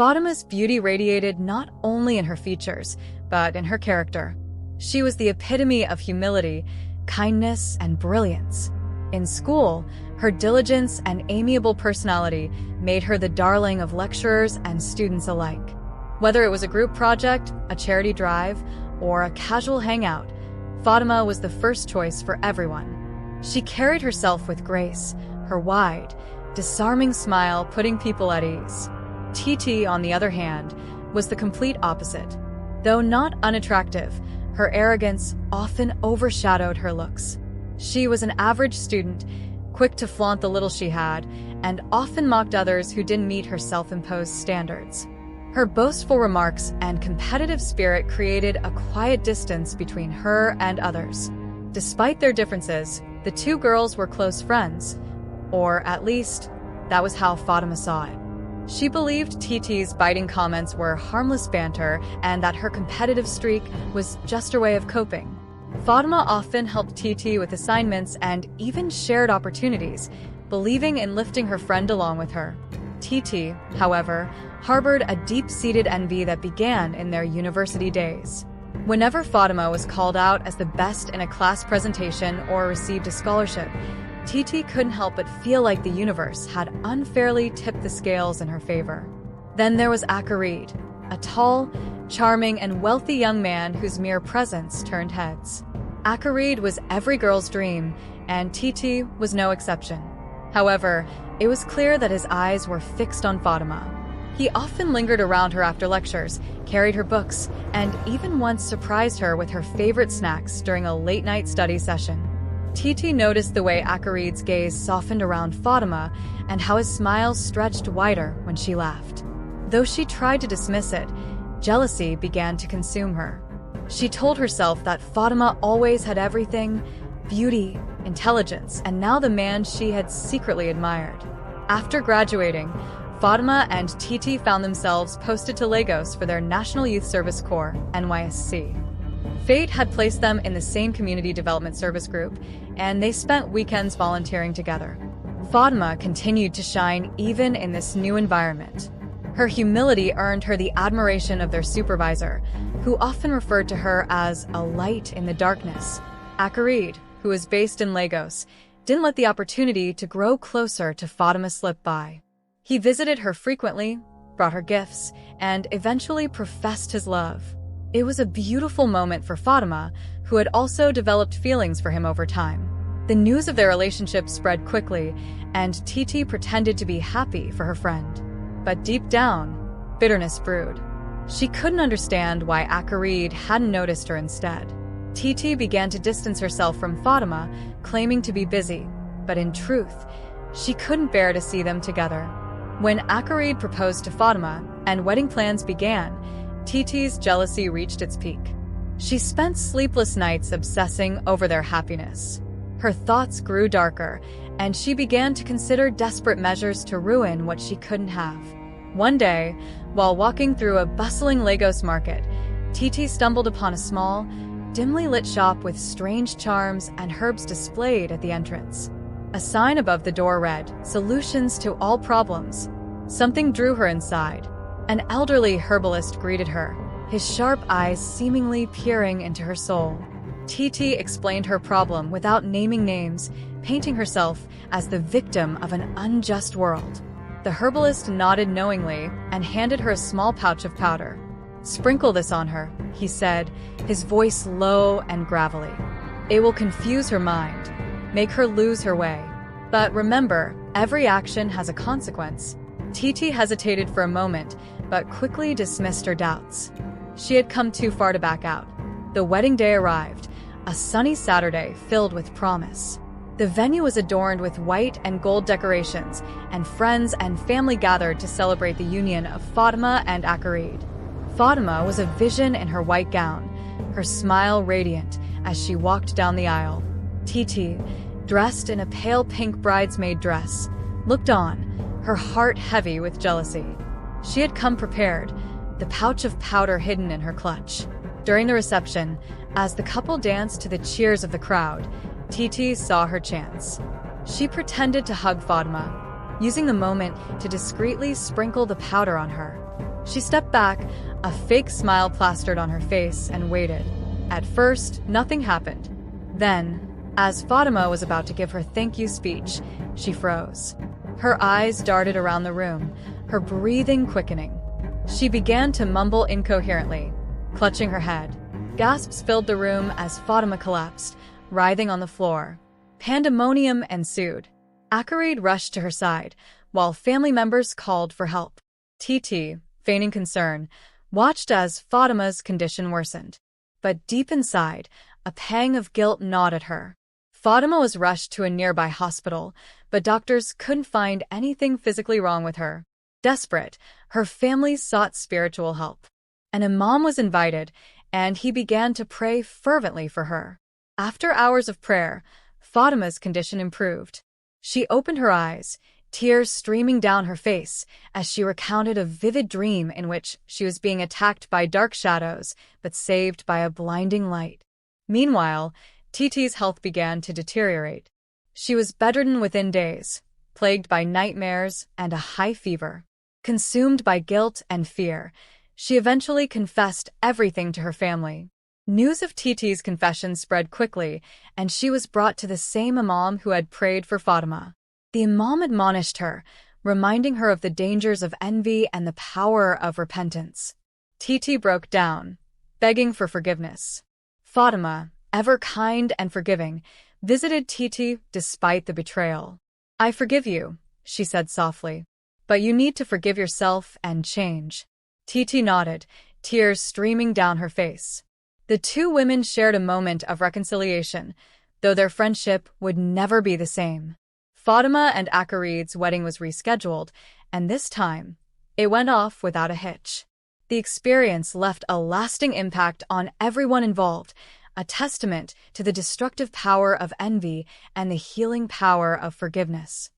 Fatima's beauty radiated not only in her features, but in her character. She was the epitome of humility, kindness, and brilliance. In school, her diligence and amiable personality made her the darling of lecturers and students alike. Whether it was a group project, a charity drive, or a casual hangout, Fatimah was the first choice for everyone. She carried herself with grace, her wide, disarming smile putting people at ease. Titi, on the other hand, was the complete opposite. Though not unattractive, her arrogance often overshadowed her looks. She was an average student, quick to flaunt the little she had, and often mocked others who didn't meet her self-imposed standards. Her boastful remarks and competitive spirit created a quiet distance between her and others. Despite their differences, the two girls were close friends, or at least, that was how Fatimah saw it. She believed Titi's biting comments were harmless banter and that her competitive streak was just her way of coping. Fatimah often helped Titi with assignments and even shared opportunities, believing in lifting her friend along with her. Titi, however, harbored a deep-seated envy that began in their university days. Whenever Fatimah was called out as the best in a class presentation or received a scholarship, Titi couldn't help but feel like the universe had unfairly tipped the scales in her favor. Then there was Akarid, a tall, charming, and wealthy young man whose mere presence turned heads. Akarid was every girl's dream, and Titi was no exception. However, it was clear that his eyes were fixed on Fatimah. He often lingered around her after lectures, carried her books, and even once surprised her with her favorite snacks during a late-night study session. Titi noticed the way Akarid's gaze softened around Fatimah and how his smile stretched wider when she laughed. Though she tried to dismiss it, jealousy began to consume her. She told herself that Fatimah always had everything: beauty, intelligence, and now the man she had secretly admired. After graduating, Fatimah and Titi found themselves posted to Lagos for their National Youth Service Corps, NYSC. Fate had placed them in the same community development service group, and they spent weekends volunteering together. Fatimah continued to shine even in this new environment. Her humility earned her the admiration of their supervisor, who often referred to her as a light in the darkness. Akarid, who was based in Lagos, didn't let the opportunity to grow closer to Fatimah slip by. He visited her frequently, brought her gifts, and eventually professed his love. It was a beautiful moment for Fatimah, who had also developed feelings for him over time. The news of their relationship spread quickly, and Titi pretended to be happy for her friend. But deep down, bitterness brewed. She couldn't understand why Akarid hadn't noticed her instead. Titi began to distance herself from Fatimah, claiming to be busy, but in truth, she couldn't bear to see them together. When Akarid proposed to Fatimah and wedding plans began, Titi's jealousy reached its peak. She spent sleepless nights obsessing over their happiness. Her thoughts grew darker, and she began to consider desperate measures to ruin what she couldn't have. One day, while walking through a bustling Lagos market, Titi stumbled upon a small, dimly lit shop with strange charms and herbs displayed at the entrance. A sign above the door read, "Solutions to all problems." Something drew her inside. An elderly herbalist greeted her, his sharp eyes seemingly peering into her soul. Titi explained her problem without naming names, painting herself as the victim of an unjust world. The herbalist nodded knowingly and handed her a small pouch of powder. "Sprinkle this on her," he said, his voice low and gravelly. "It will confuse her mind, make her lose her way. But remember, every action has a consequence." Titi hesitated for a moment, but quickly dismissed her doubts. She had come too far to back out. The wedding day arrived, a sunny Saturday filled with promise. The venue was adorned with white and gold decorations, and friends and family gathered to celebrate the union of Fatimah and Akarid. Fatimah was a vision in her white gown, her smile radiant as she walked down the aisle. Titi, dressed in a pale pink bridesmaid dress, looked on, her heart heavy with jealousy. She had come prepared, the pouch of powder hidden in her clutch. During the reception, as the couple danced to the cheers of the crowd, Titi saw her chance. She pretended to hug Fatimah, using the moment to discreetly sprinkle the powder on her. She stepped back, a fake smile plastered on her face, and waited. At first, nothing happened. Then, as Fatimah was about to give her thank you speech, she froze. Her eyes darted around the room, her breathing quickening. She began to mumble incoherently, clutching her head. Gasps filled the room as Fatimah collapsed, writhing on the floor. Pandemonium ensued. Akarid rushed to her side, while family members called for help. Titi, feigning concern, watched as Fatimah's condition worsened. But deep inside, a pang of guilt gnawed at her. Fatimah was rushed to a nearby hospital, but doctors couldn't find anything physically wrong with her. Desperate, her family sought spiritual help. An imam was invited, and he began to pray fervently for her. After hours of prayer, Fatimah's condition improved. She opened her eyes, tears streaming down her face, as she recounted a vivid dream in which she was being attacked by dark shadows, but saved by a blinding light. Meanwhile, Titi's health began to deteriorate. She was bedridden within days, plagued by nightmares and a high fever. Consumed by guilt and fear, she eventually confessed everything to her family. News of Titi's confession spread quickly, and she was brought to the same imam who had prayed for Fatimah. The imam admonished her, reminding her of the dangers of envy and the power of repentance. Titi broke down, begging for forgiveness. Fatimah, ever kind and forgiving, visited Titi despite the betrayal. "I forgive you," she said softly, "but you need to forgive yourself and change." Titi nodded, tears streaming down her face. The two women shared a moment of reconciliation, though their friendship would never be the same. Fatimah and Akarid's wedding was rescheduled, and this time, it went off without a hitch. The experience left a lasting impact on everyone involved, a testament to the destructive power of envy and the healing power of forgiveness.